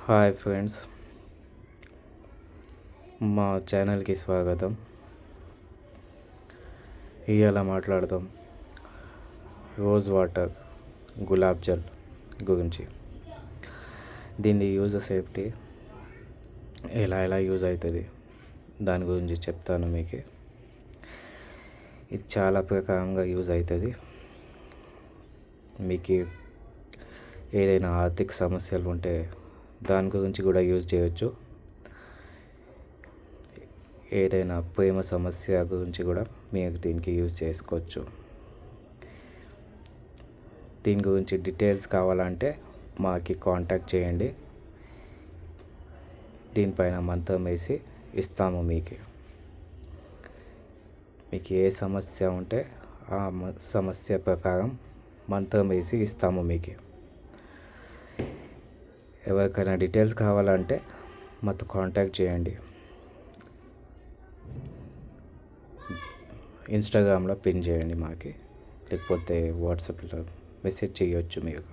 Hi friends, మా ఛానల్కి స్వాగతం. ఇవాళ మాట్లాడదాం రోజ్ వాటర్ గులాబ్ జల్ గురించి. దీని యూజెస్ ఏంటి, ఎలా యూజ్ అవుతుంది దాని గురించి చెప్తాను మీకు. ఇది చాలా ప్రకారంగా యూజ్ అవుతుంది. మీకు ఏదైనా ఆర్థిక సమస్యలు ఉంటే దాని గురించి కూడా యూజ్ చేయొచ్చు. ఏదైనా ప్రేమ సమస్య గురించి కూడా మీరు దీనికి యూజ్ చేసుకోవచ్చు. దీని గురించి డీటెయిల్స్ కావాలంటే మాకు కాంటాక్ట్ చేయండి. దీనిపైన మంత్రం వేసి ఇస్తాము. మీకు ఏ సమస్య ఉంటే ఆ సమస్య ప్రకారం మంత్రం వేసి ఇస్తాము. మీకు ఎవరికైనా డీటెయిల్స్ కావాలంటే మాతో కాంటాక్ట్ చేయండి. ఇన్స్టాగ్రామ్లో పిన్ చేయండి మాకు, లేకపోతే వాట్సాప్లో మెసేజ్ చేయొచ్చు మీరు.